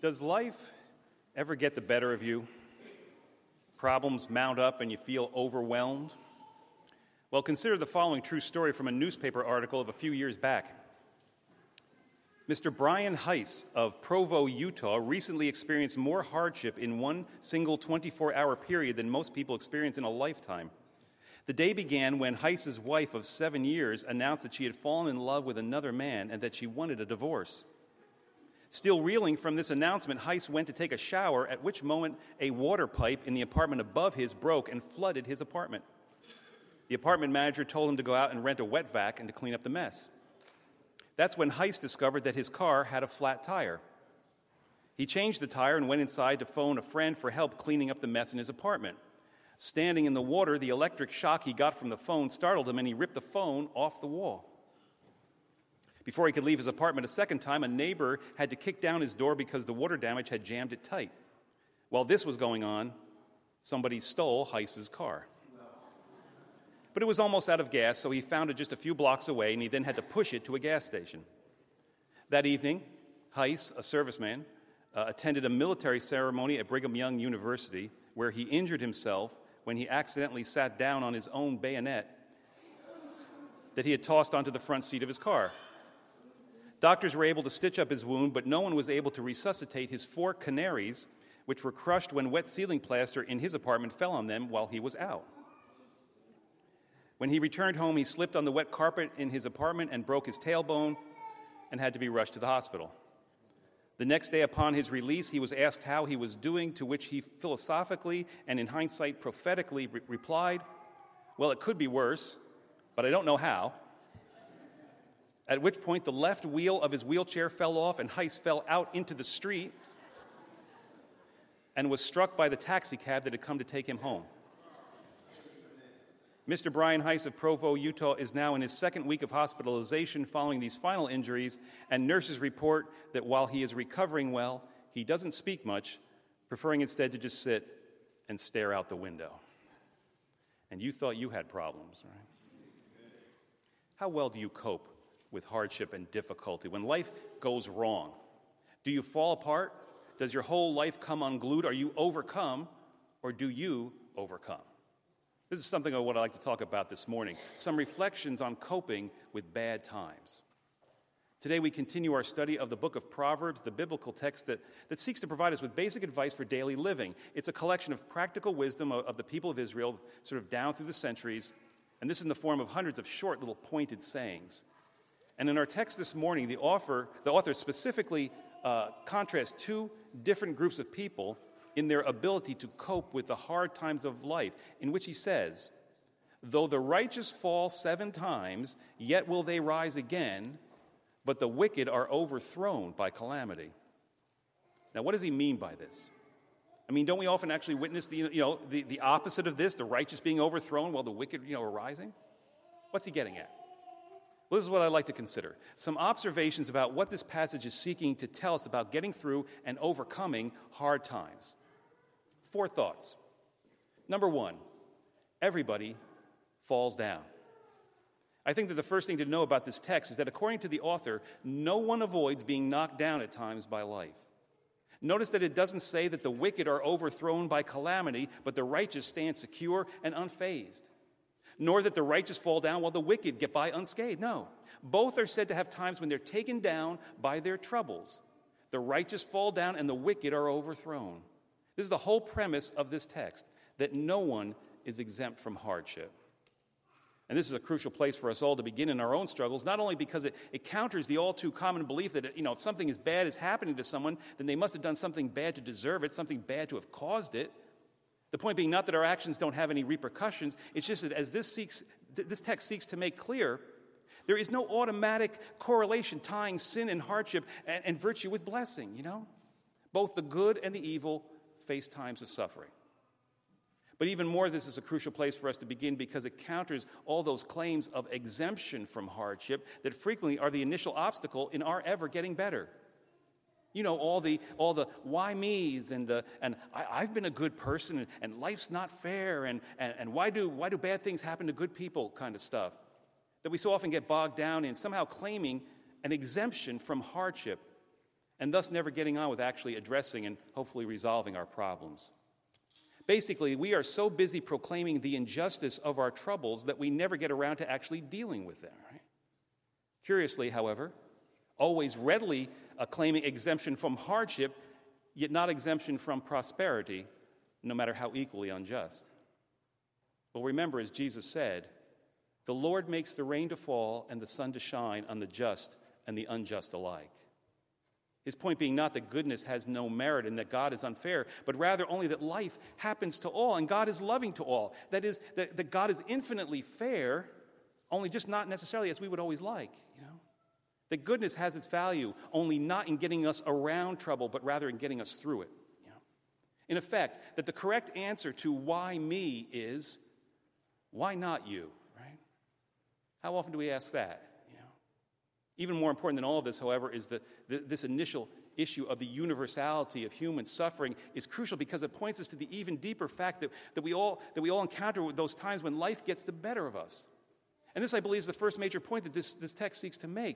Does life ever get the better of you? Problems mount up and you feel overwhelmed? Well, consider the following true story from a newspaper article of a few years back. Mr. Brian Heiss of Provo, Utah, recently experienced more hardship in one single 24-hour period than most people experience in a lifetime. The day began when Heiss's wife of 7 years announced that she had fallen in love with another man and that she wanted a divorce. Still reeling from this announcement, Heiss went to take a shower, at which moment a water pipe in the apartment above his broke and flooded his apartment. The apartment manager told him to go out and rent a wet vac and to clean up the mess. That's when Heiss discovered that his car had a flat tire. He changed the tire and went inside to phone a friend for help cleaning up the mess in his apartment. Standing in the water, the electric shock he got from the phone startled him, and he ripped the phone off the wall. Before he could leave his apartment a second time, a neighbor had to kick down his door because the water damage had jammed it tight. While this was going on, somebody stole Heiss's car. But it was almost out of gas, so he found it just a few blocks away, and he then had to push it to a gas station. That evening, Heiss, a serviceman, attended a military ceremony at Brigham Young University where he injured himself when he accidentally sat down on his own bayonet that he had tossed onto the front seat of his car. Doctors were able to stitch up his wound, but no one was able to resuscitate his 4 canaries, which were crushed when wet ceiling plaster in his apartment fell on them while he was out. When he returned home, he slipped on the wet carpet in his apartment and broke his tailbone and had to be rushed to the hospital. The next day upon his release, he was asked how he was doing, to which he philosophically and in hindsight prophetically replied, "Well, it could be worse, but I don't know how." At which point the left wheel of his wheelchair fell off and Heiss fell out into the street and was struck by the taxi cab that had come to take him home. Mr. Brian Heiss of Provo, Utah, is now in his 2nd week of hospitalization following these final injuries, and nurses report that while he is recovering well, he doesn't speak much, preferring instead to just sit and stare out the window. And you thought you had problems, right? How well do you cope with hardship and difficulty when life goes wrong? Do you fall apart? Does your whole life come unglued? Are you overcome, or do you overcome? This is something of what I'd like to talk about this morning, some reflections on coping with bad times. Today we continue our study of the book of Proverbs, the biblical text that seeks to provide us with basic advice for daily living. It's a collection of practical wisdom of the people of Israel, sort of down through the centuries, and this in the form of hundreds of short little pointed sayings. And in our text this morning, the author specifically contrasts 2 different groups of people in their ability to cope with the hard times of life, in which he says, "Though the righteous fall 7 times, yet will they rise again, but the wicked are overthrown by calamity." Now, what does he mean by this? I mean, don't we often actually witness the opposite of this, the righteous being overthrown while the wicked are rising? What's he getting at? Well, this is what I'd like to consider. Some observations about what this passage is seeking to tell us about getting through and overcoming hard times. 4 thoughts. Number 1, everybody falls down. I think that the first thing to know about this text is that according to the author, no one avoids being knocked down at times by life. Notice that it doesn't say that the wicked are overthrown by calamity, but the righteous stand secure and unfazed. Nor that the righteous fall down while the wicked get by unscathed. No, both are said to have times when they're taken down by their troubles. The righteous fall down and the wicked are overthrown. This is the whole premise of this text, that no one is exempt from hardship. And this is a crucial place for us all to begin in our own struggles, not only because it counters the all-too common belief that, if something as bad is happening to someone, then they must have done something bad to deserve it, something bad to have caused it. The point being not that our actions don't have any repercussions, it's just that as this text seeks to make clear, there is no automatic correlation tying sin and hardship and virtue with blessing, Both the good and the evil face times of suffering. But even more, this is a crucial place for us to begin because it counters all those claims of exemption from hardship that frequently are the initial obstacle in our ever getting better. All the why me's and I've been a good person and life's not fair and why do bad things happen to good people kind of stuff that we so often get bogged down in, somehow claiming an exemption from hardship and thus never getting on with actually addressing and hopefully resolving our problems. Basically, we are so busy proclaiming the injustice of our troubles that we never get around to actually dealing with them. Right? Curiously, however, always readily claiming exemption from hardship, yet not exemption from prosperity, no matter how equally unjust. Well, remember, as Jesus said, the Lord makes the rain to fall and the sun to shine on the just and the unjust alike. His point being not that goodness has no merit and that God is unfair, but rather only that life happens to all and God is loving to all. That is, that God is infinitely fair, only just not necessarily as we would always like, That goodness has its value, only not in getting us around trouble, but rather in getting us through it. In effect, that the correct answer to why me is, why not you, right? How often do we ask that? Even more important than all of this, however, is that this initial issue of the universality of human suffering is crucial because it points us to the even deeper fact that we all encounter those times when life gets the better of us. And this, I believe, is the first major point that this text seeks to make.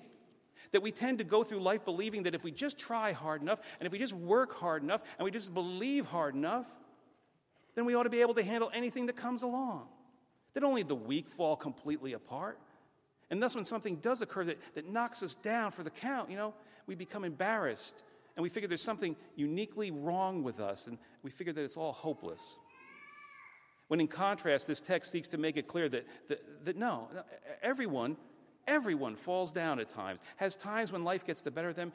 That we tend to go through life believing that if we just try hard enough, and if we just work hard enough, and we just believe hard enough, then we ought to be able to handle anything that comes along. That only the weak fall completely apart. And thus, when something does occur that knocks us down for the count, we become embarrassed, and we figure there's something uniquely wrong with us, and we figure that it's all hopeless. When in contrast, this text seeks to make it clear that no, everyone falls down at times, has times when life gets the better of them,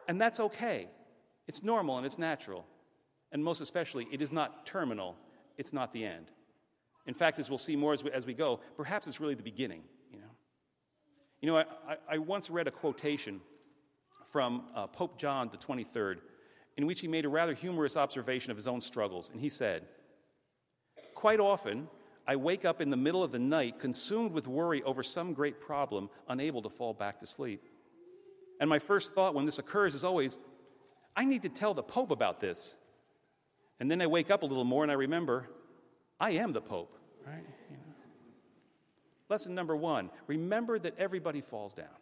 and that's okay. It's normal and it's natural. And most especially, it is not terminal. It's not the end. In fact, as we'll see more as we go, perhaps it's really the beginning. I once read a quotation from Pope John the 23rd, in which he made a rather humorous observation of his own struggles. And he said, "Quite often, I wake up in the middle of the night consumed with worry over some great problem, unable to fall back to sleep. And my first thought when this occurs is always, I need to tell the Pope about this. And then I wake up a little more and I remember, I am the Pope." Right? Lesson number 1, remember that everybody falls down.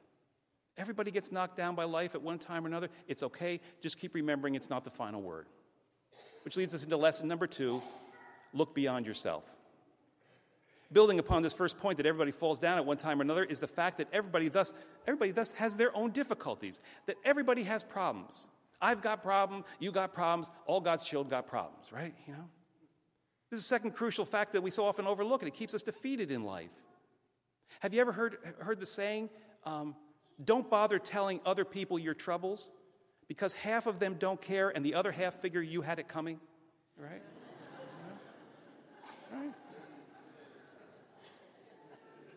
Everybody gets knocked down by life at one time or another. It's okay. Just keep remembering it's not the final word. Which leads us into lesson number 2, look beyond yourself. Building upon this first point that everybody falls down at one time or another is the fact that everybody thus has their own difficulties, that everybody has problems. I've got problems, you got problems, all God's children got problems, right? This is a second crucial fact that we so often overlook, and it keeps us defeated in life. Have you ever heard the saying, don't bother telling other people your troubles because half of them don't care and the other half figure you had it coming, right? Right?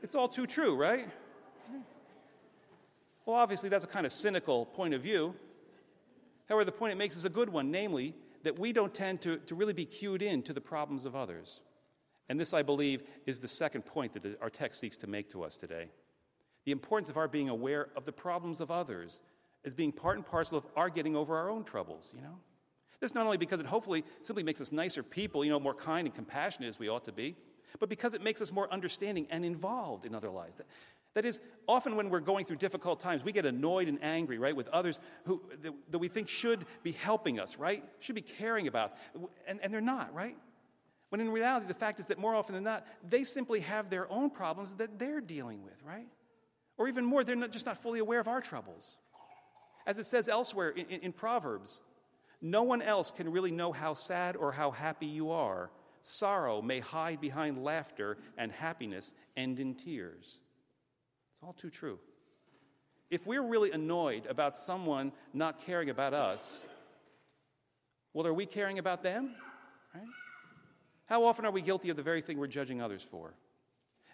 It's all too true, right? Well, obviously, that's a kind of cynical point of view. However, the point it makes is a good one, namely, that we don't tend to really be cued in to the problems of others. And this, I believe, is the second point that our text seeks to make to us today. The importance of our being aware of the problems of others as being part and parcel of our getting over our own troubles, This not only because it hopefully simply makes us nicer people, more kind and compassionate as we ought to be, but because it makes us more understanding and involved in other lives. That is, often when we're going through difficult times, we get annoyed and angry, right, with others that we think should be helping us, right, should be caring about us, and they're not, right? When in reality, the fact is that more often than not, they simply have their own problems that they're dealing with, right? Or even more, they're just not fully aware of our troubles. As it says elsewhere in Proverbs, no one else can really know how sad or how happy you are. Sorrow may hide behind laughter, and happiness end in tears. It's all too true. If we're really annoyed about someone not caring about us, well, are we caring about them? Right? How often are we guilty of the very thing we're judging others for?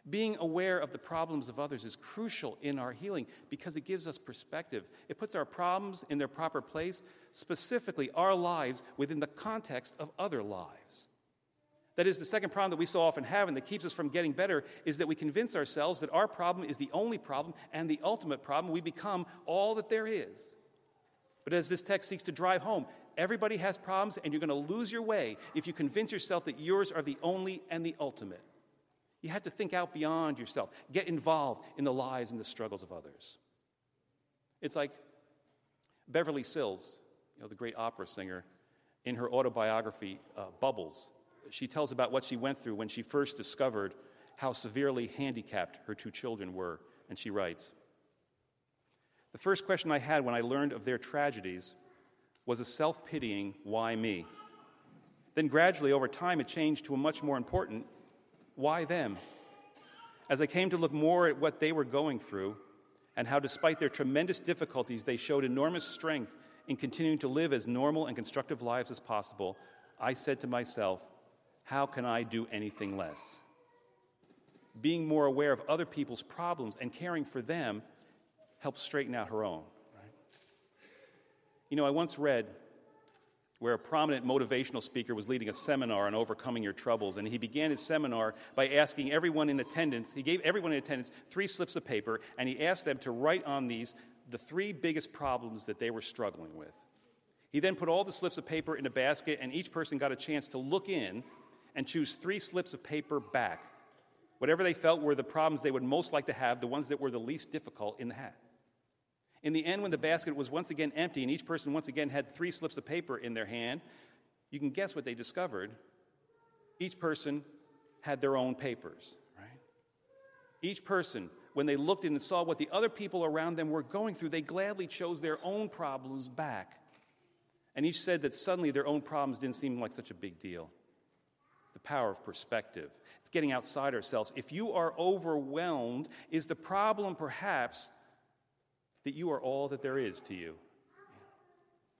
Being aware of the problems of others is crucial in our healing because it gives us perspective. It puts our problems in their proper place, specifically our lives within the context of other lives. That is, the second problem that we so often have and that keeps us from getting better is that we convince ourselves that our problem is the only problem and the ultimate problem. We become all that there is. But as this text seeks to drive home, everybody has problems and you're going to lose your way if you convince yourself that yours are the only and the ultimate. You have to think out beyond yourself. Get involved in the lives and the struggles of others. It's like Beverly Sills, the great opera singer, in her autobiography, Bubbles, she tells about what she went through when she first discovered how severely handicapped her two children were. And she writes, "The first question I had when I learned of their tragedies was a self-pitying, why me? Then gradually, over time, it changed to a much more important, why them? As I came to look more at what they were going through and how, despite their tremendous difficulties, they showed enormous strength in continuing to live as normal and constructive lives as possible, I said to myself, how can I do anything less?" Being more aware of other people's problems and caring for them helps straighten out her own. Right? I once read where a prominent motivational speaker was leading a seminar on overcoming your troubles, and he began his seminar by asking everyone in attendance, he gave everyone in attendance 3 slips of paper, and he asked them to write on these the 3 biggest problems that they were struggling with. He then put all the slips of paper in a basket, and each person got a chance to look in and choose 3 slips of paper back, whatever they felt were the problems they would most like to have, the ones that were the least difficult in the hat. In the end, when the basket was once again empty and each person once again had 3 slips of paper in their hand, you can guess what they discovered. Each person had their own papers, right? Each person, when they looked in and saw what the other people around them were going through, they gladly chose their own problems back. And each said that suddenly their own problems didn't seem like such a big deal. It's the power of perspective. It's getting outside ourselves. If you are overwhelmed, is the problem perhaps that you are all that there is to you?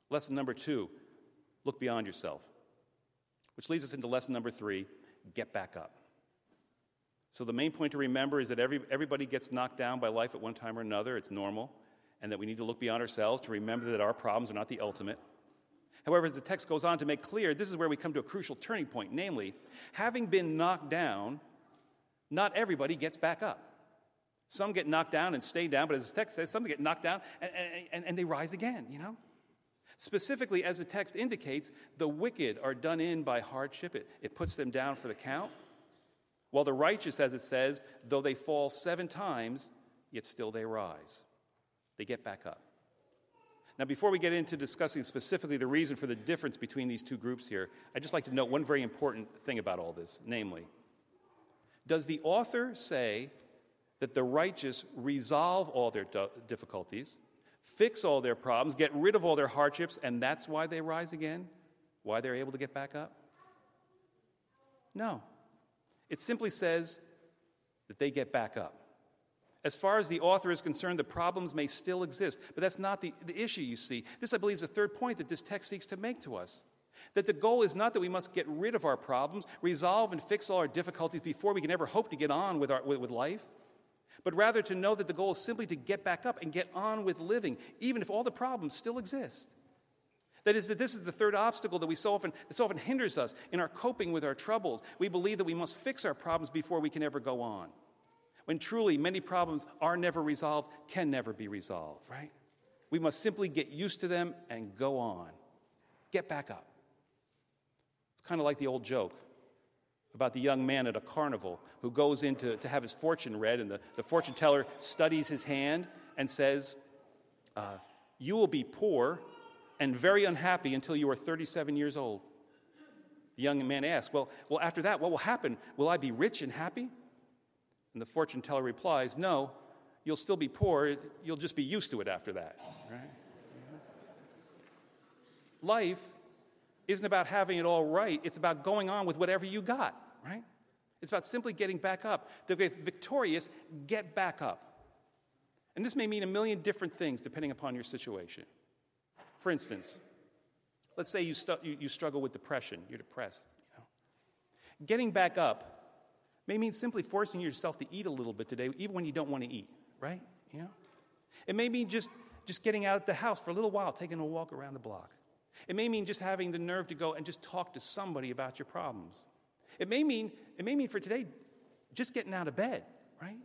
Lesson number 2, look beyond yourself. Which leads us into lesson number 3, get back up. So the main point to remember is that everybody gets knocked down by life at one time or another. It's normal. And that we need to look beyond ourselves to remember that our problems are not the ultimate. However, as the text goes on to make clear, this is where we come to a crucial turning point. Namely, having been knocked down, not everybody gets back up. Some get knocked down and stay down, but as the text says, some get knocked down and they rise again, Specifically, as the text indicates, the wicked are done in by hardship. It puts them down for the count. While the righteous, as it says, though they fall 7 times, yet still they rise. They get back up. Now, before we get into discussing specifically the reason for the difference between these 2 groups here, I'd just like to note one very important thing about all this, namely, does the author say that the righteous resolve all their difficulties, fix all their problems, get rid of all their hardships, and that's why they rise again? Why they're able to get back up? No. It simply says that they get back up. As far as the author is concerned, the problems may still exist, but that's not the issue, you see. This, I believe, is the third point that this text seeks to make to us. That the goal is not that we must get rid of our problems, resolve and fix all our difficulties before we can ever hope to get on with life, but rather to know that the goal is simply to get back up and get on with living, even if all the problems still exist. That is, that this is the third obstacle that so often hinders us in our coping with our troubles. We believe that we must fix our problems before we can ever go on. When truly many problems are never resolved, can never be resolved, right? We must simply get used to them and go on. Get back up. It's kind of like the old joke about the young man at a carnival who goes in to have his fortune read, and the fortune teller studies his hand and says, you will be poor and very unhappy until you are 37 years old. The young man asks, well, after that, what will happen? Will I be rich and happy? And the fortune teller replies, no, you'll still be poor, you'll just be used to it after that. Right? Life isn't about having it all right, it's about going on with whatever you got, right? It's about simply getting back up. The victorious get back up. And this may mean a million different things depending upon your situation. For instance, let's say you struggle with depression, you're depressed. Getting back up may mean simply forcing yourself to eat a little bit today, even when you don't want to eat, right? It may mean just getting out of the house for a little while, taking a walk around the block. It may mean just having the nerve to go and just talk to somebody about your problems. It may mean for today, just getting out of bed, right?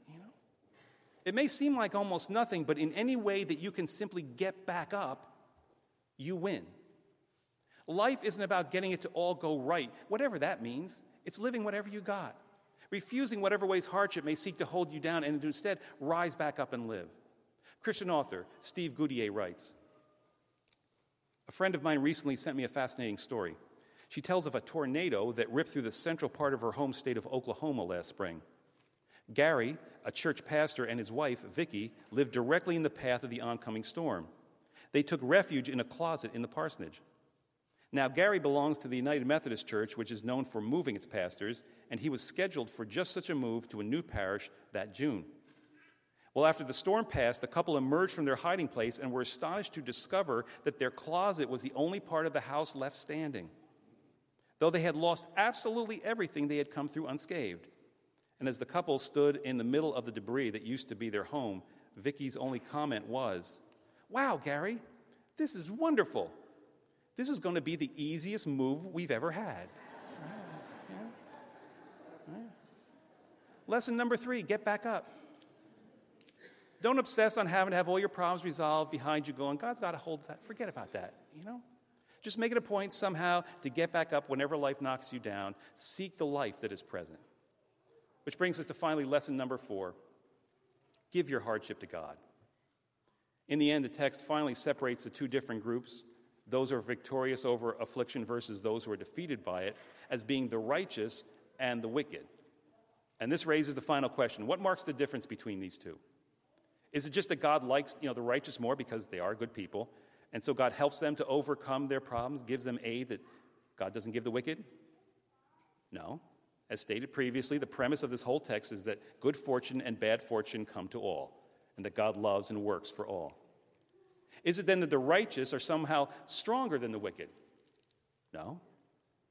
It may seem like almost nothing, but in any way that you can simply get back up, you win. Life isn't about getting it to all go right, whatever that means. It's living whatever you got. Refusing whatever ways hardship may seek to hold you down and instead rise back up and live. Christian author Steve Goudier writes, A friend of mine recently sent me a fascinating story. She tells of a tornado that ripped through the central part of her home state of Oklahoma last spring. Gary, a church pastor, and his wife, Vicki, lived directly in the path of the oncoming storm. They took refuge in a closet in the parsonage. Now, Gary belongs to the United Methodist Church, which is known for moving its pastors, and he was scheduled for just such a move to a new parish that June. Well, after the storm passed, the couple emerged from their hiding place and were astonished to discover that their closet was the only part of the house left standing, though they had lost absolutely everything they had come through unscathed. And as the couple stood in the middle of the debris that used to be their home, Vicki's only comment was, "Wow, Gary, this is wonderful. This is going to be the easiest move we've ever had." Lesson number 3, get back up. Don't obsess on having to have all your problems resolved behind you going, God's got to hold that. Forget about that, Just make it a point somehow to get back up whenever life knocks you down. Seek the life that is present. Which brings us to finally lesson number 4. Give your hardship to God. In the end, the text finally separates the two different groups, those who are victorious over affliction versus those who are defeated by it, as being the righteous and the wicked. And this raises the final question. What marks the difference between these two? Is it just that God likes, the righteous more because they are good people, and so God helps them to overcome their problems, gives them aid that God doesn't give the wicked? No. As stated previously, the premise of this whole text is that good fortune and bad fortune come to all, and that God loves and works for all. Is it then that the righteous are somehow stronger than the wicked? No.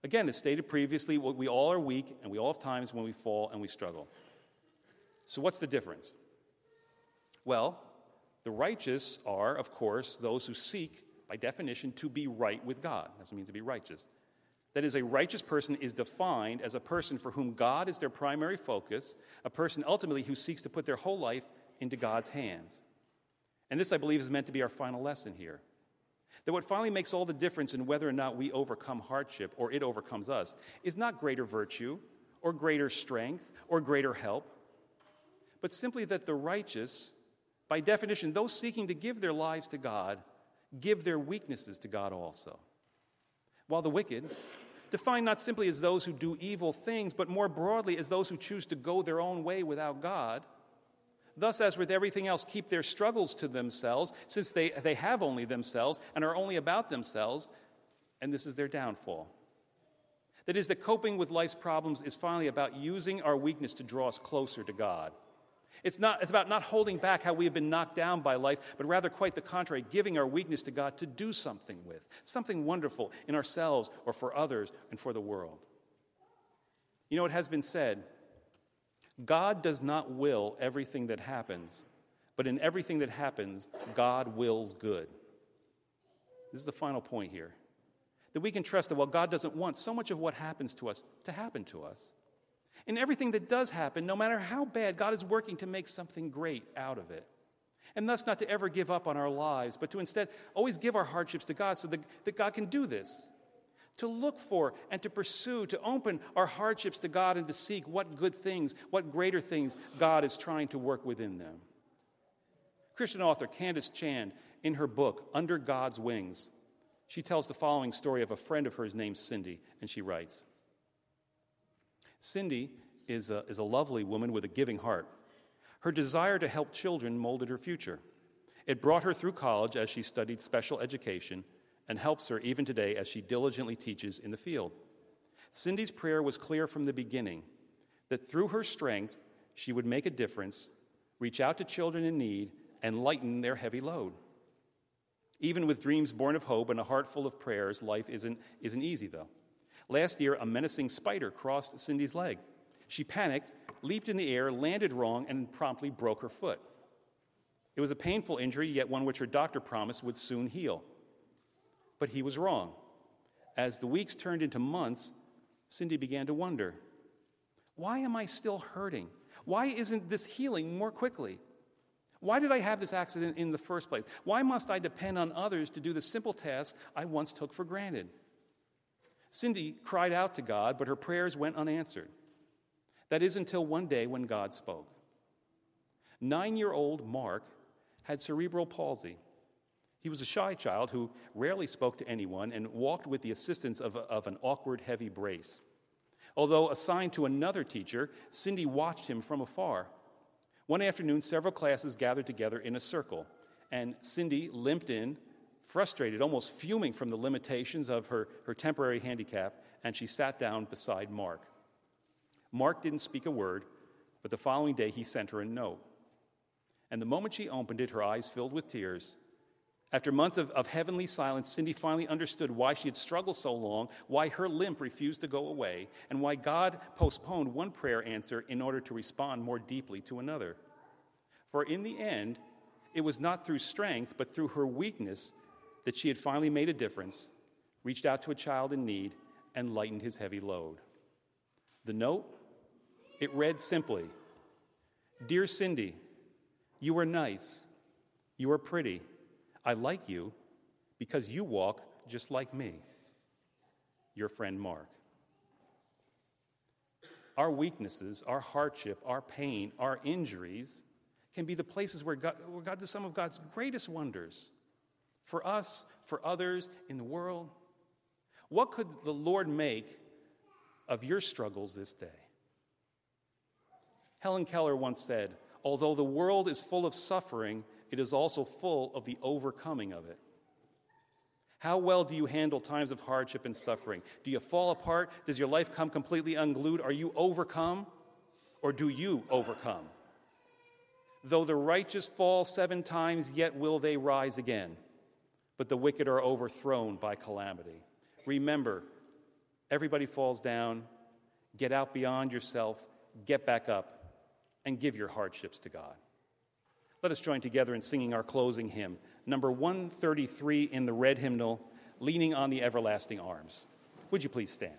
Again, as stated previously, we all are weak, and we all have times when we fall and we struggle. So what's the difference? Well, the righteous are, of course, those who seek, by definition, to be right with God. That's what it means to be righteous. That is, a righteous person is defined as a person for whom God is their primary focus, a person ultimately who seeks to put their whole life into God's hands. And this, I believe, is meant to be our final lesson here. That what finally makes all the difference in whether or not we overcome hardship or it overcomes us is not greater virtue or greater strength or greater help, but simply that the righteous, by definition, those seeking to give their lives to God, give their weaknesses to God also. While the wicked, defined not simply as those who do evil things, but more broadly as those who choose to go their own way without God, thus, as with everything else, keep their struggles to themselves, since they have only themselves and are only about themselves, and this is their downfall. That is, that coping with life's problems is finally about using our weakness to draw us closer to God. It's about not holding back how we have been knocked down by life, but rather quite the contrary, giving our weakness to God to do something with, something wonderful in ourselves or for others and for the world. It has been said, God does not will everything that happens, but in everything that happens, God wills good. This is the final point here. That we can trust that while God doesn't want so much of what happens to us to happen to us, in everything that does happen, no matter how bad, God is working to make something great out of it. And thus not to ever give up on our lives, but to instead always give our hardships to God so that God can do this. To look for and to pursue, to open our hardships to God and to seek what good things, what greater things God is trying to work within them. Christian author Candace Chan, in her book, Under God's Wings, she tells the following story of a friend of hers named Cindy, and she writes, Cindy is a lovely woman with a giving heart. Her desire to help children molded her future. It brought her through college as she studied special education and helps her even today as she diligently teaches in the field. Cindy's prayer was clear from the beginning, that through her strength, she would make a difference, reach out to children in need, and lighten their heavy load. Even with dreams born of hope and a heart full of prayers, life isn't easy, though. Last year, a menacing spider crossed Cindy's leg. She panicked, leaped in the air, landed wrong, and promptly broke her foot. It was a painful injury, yet one which her doctor promised would soon heal. But he was wrong. As the weeks turned into months, Cindy began to wonder, why am I still hurting? Why isn't this healing more quickly? Why did I have this accident in the first place? Why must I depend on others to do the simple tasks I once took for granted? Cindy cried out to God, but her prayers went unanswered. That is until one day when God spoke. 9-year-old Mark had cerebral palsy. He was a shy child who rarely spoke to anyone and walked with the assistance of an awkward, heavy brace. Although assigned to another teacher, Cindy watched him from afar. One afternoon, several classes gathered together in a circle, and Cindy limped in, frustrated, almost fuming from the limitations of her temporary handicap, and she sat down beside Mark. Mark didn't speak a word, but the following day he sent her a note. And the moment she opened it, her eyes filled with tears. After months of heavenly silence, Cindy finally understood why she had struggled so long, why her limp refused to go away, and why God postponed one prayer answer in order to respond more deeply to another. For in the end, it was not through strength, but through her weakness that she had finally made a difference, reached out to a child in need, and lightened his heavy load. The note, it read simply, "Dear Cindy, you are nice, you are pretty. I like you because you walk just like me. Your friend Mark." Our weaknesses, our hardship, our pain, our injuries can be the places where God does some of God's greatest wonders for us, for others, in the world. What could the Lord make of your struggles this day? Helen Keller once said, "Although the world is full of suffering, it is also full of the overcoming of it." How well do you handle times of hardship and suffering? Do you fall apart? Does your life come completely unglued? Are you overcome, or do you overcome? Though the righteous fall 7 times, yet will they rise again. But the wicked are overthrown by calamity. Remember, everybody falls down. Get out beyond yourself, get back up, and give your hardships to God. Let us join together in singing our closing hymn, number 133 in the red hymnal, "Leaning on the Everlasting Arms." Would you please stand?